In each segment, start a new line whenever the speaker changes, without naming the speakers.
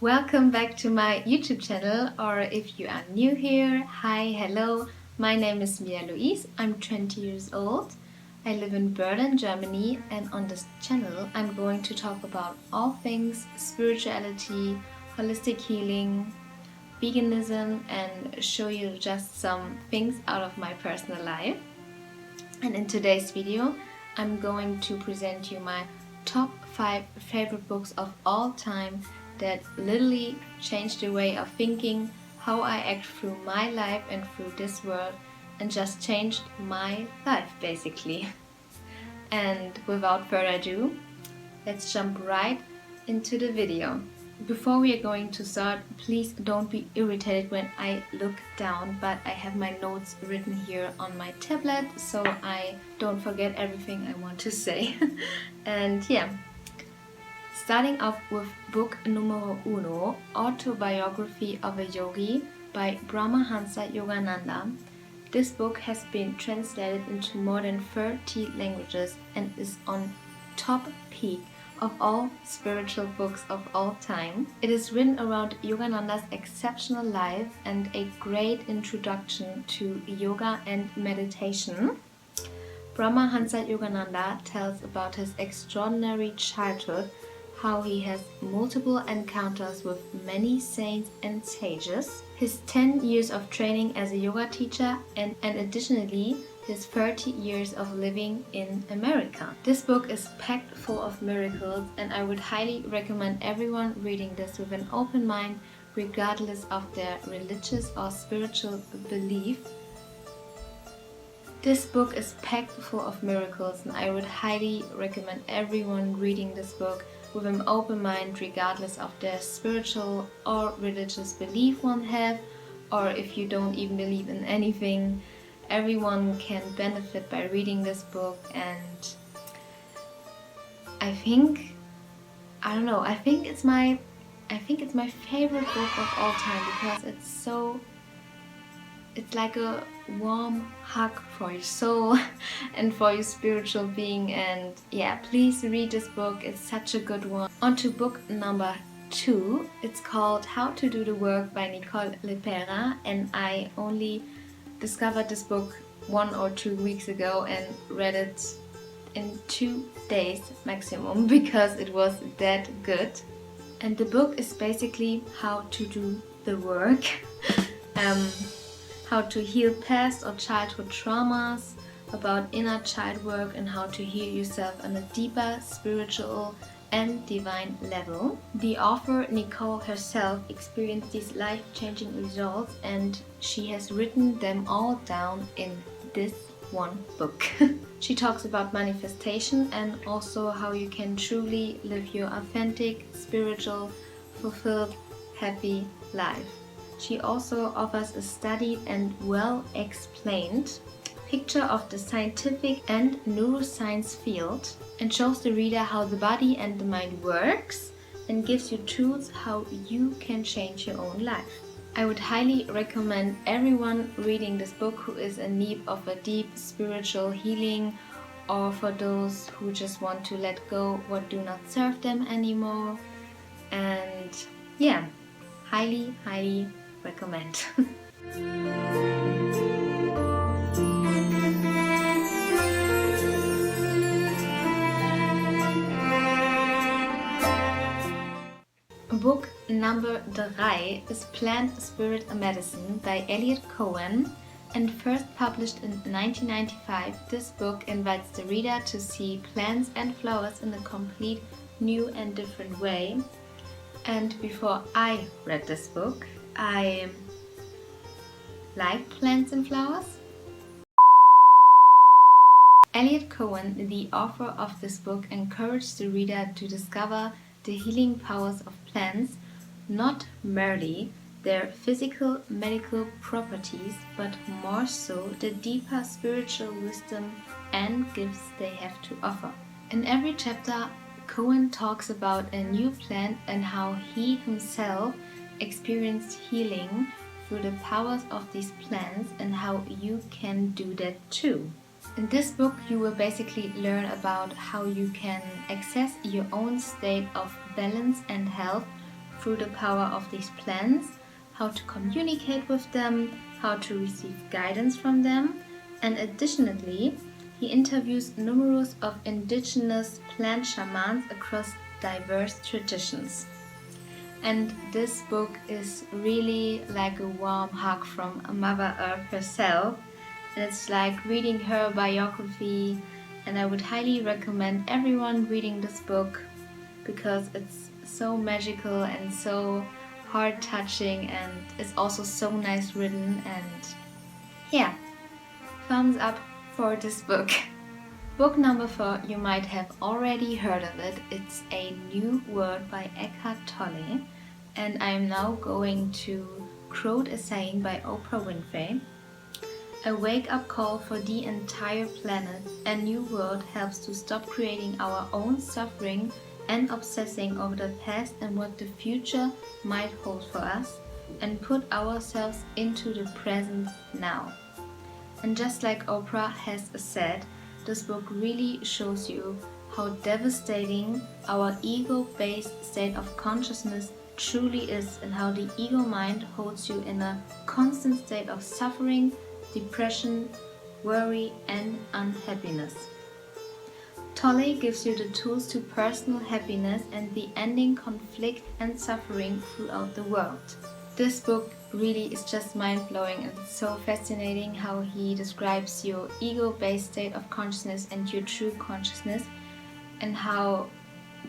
Welcome back to my YouTube channel, or if you are new here, hi, hello, my name is Mia Louise, I'm 20 years old, I live in Berlin, Germany, and on this channel I'm going to talk about all things spirituality, holistic healing, veganism, and show you just some things out of my personal life. And in today's video I'm going to present you my top 5 favorite books of all time that literally changed the way of thinking, how I act through my life and through this world, and just changed my life basically. And without further ado, let's jump right into the video. Before we are going to start, please don't be irritated when I look down, but I have my notes written here on my tablet so I don't forget everything I want to say. And yeah, starting off with book numero uno, Autobiography of a Yogi by Brahmahansa Yogananda. This book has been translated into more than 30 languages and is on top peak of all spiritual books of all time. It is written around Yogananda's exceptional life and a great introduction to yoga and meditation. Brahmahansa Yogananda tells about his extraordinary childhood, how he has multiple encounters with many saints and sages, his 10 years of training as a yoga teacher, and additionally his 30 years of living in America. This book is packed full of miracles, and I would highly recommend everyone reading this with an open mind, regardless of their religious or spiritual belief. This book is packed full of miracles, and I would highly recommend everyone reading this book with an open mind, regardless of their spiritual or religious belief one have, or if you don't even believe in anything. Everyone can benefit by reading this book, and I think it's my favorite book of all time, because it's like a warm hug for your soul and for your spiritual being. And yeah, please read this book, it's such a good one. On to book number 2. It's called How to Do the Work by Nicole Lepera, and I only discovered this book 1 or 2 weeks ago and read it in 2 days maximum because it was that good. And the book is basically how to do the work. How to heal past or childhood traumas, about inner child work, and how to heal yourself on a deeper spiritual and divine level. The author, Nicole herself, experienced these life-changing results, and she has written them all down in this one book. She talks about manifestation and also how you can truly live your authentic, spiritual, fulfilled, happy life. She also offers a studied and well-explained picture of the scientific and neuroscience field, and shows the reader how the body and the mind works, and gives you tools how you can change your own life. I would highly recommend everyone reading this book who is in need of a deep spiritual healing, or for those who just want to let go what do not serve them anymore. And yeah, highly recommend. Book number 3 is Plant, Spirit and Medicine by Eliot Cohen, and first published in 1995. This book invites the reader to see plants and flowers in a complete new and different way. And before I read this book, I like plants and flowers. Eliot Cohen, the author of this book, encouraged the reader to discover the healing powers of plants, not merely their physical medical properties, but more so the deeper spiritual wisdom and gifts they have to offer. In every chapter, Cohen talks about a new plant and how he himself experienced healing through the powers of these plants, and how you can do that too. In this book, you will basically learn about how you can access your own state of balance and health through the power of these plants, how to communicate with them, how to receive guidance from them, and additionally, he interviews numerous of indigenous plant shamans across diverse traditions. And this book is really like a warm hug from Mother Earth herself. And it's like reading her biography, and I would highly recommend everyone reading this book because it's so magical and so heart-touching, and it's also so nice written. And yeah, thumbs up for this book. Book number 4, you might have already heard of it. It's A New World by Eckhart Tolle, and I am now going to quote a saying by Oprah Winfrey. A wake-up call for the entire planet. A new world helps to stop creating our own suffering and obsessing over the past and what the future might hold for us, and put ourselves into the present now. And just like Oprah has said, this book really shows you how devastating our ego-based state of consciousness truly is, and how the ego mind holds you in a constant state of suffering, depression, worry, and unhappiness. Tolle gives you the tools to personal happiness and the ending conflict and suffering throughout the world. This book really is just mind-blowing, and it's so fascinating how he describes your ego-based state of consciousness and your true consciousness, and how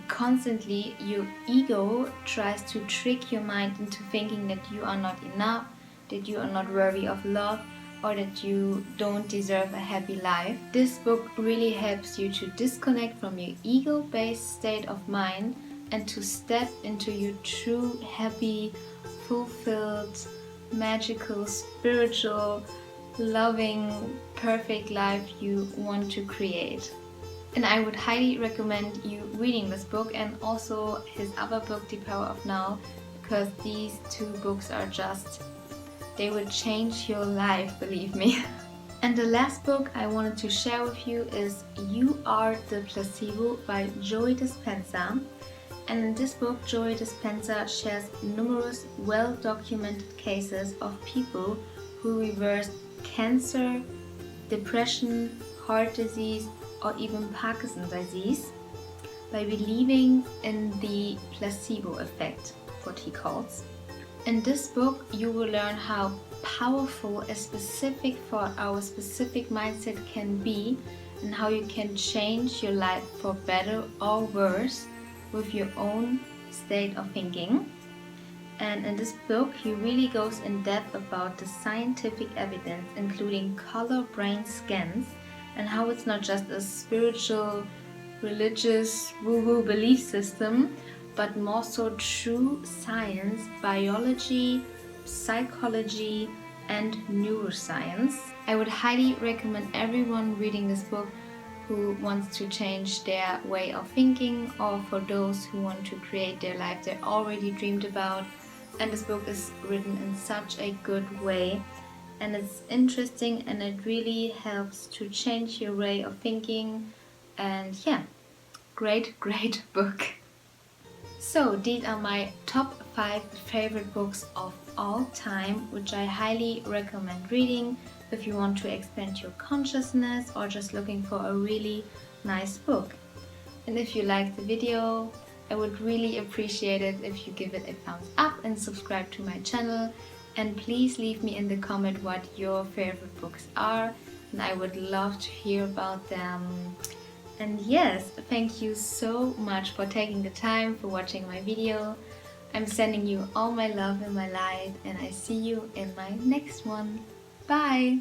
constantly your ego tries to trick your mind into thinking that you are not enough, that you are not worthy of love, or that you don't deserve a happy life. This book really helps you to disconnect from your ego-based state of mind and to step into your true, happy, fulfilled, magical, spiritual, loving, perfect life you want to create. And I would highly recommend you reading this book and also his other book, The Power of Now, because these two books are just, they will change your life, believe me. And the last book I wanted to share with you is You Are the Placebo by Joey Dispenza. And in this book, Joey Dispenza shares numerous well-documented cases of people who reversed cancer, depression, heart disease, or even Parkinson's disease by believing in the placebo effect, what he calls. In this book, you will learn how powerful a specific thought, our specific mindset can be, and how you can change your life for better or worse with your own state of thinking. And in this book, he really goes in depth about the scientific evidence, including color brain scans, and how it's not just a spiritual, religious, woo-woo belief system, but more so true science, biology, psychology, and neuroscience. I would highly recommend everyone reading this book who wants to change their way of thinking, or for those who want to create their life they already dreamed about. And this book is written in such a good way, and it's interesting, and it really helps to change your way of thinking. And yeah, great book. So these are my top 5 favorite books of all time, which I highly recommend reading if you want to expand your consciousness or just looking for a really nice book. And if you liked the video, I would really appreciate it if you give it a thumbs up and subscribe to my channel. And please leave me in the comment what your favorite books are, and I would love to hear about them. And yes, thank you so much for taking the time for watching my video. I'm sending you all my love and my light, and I see you in my next one. Bye!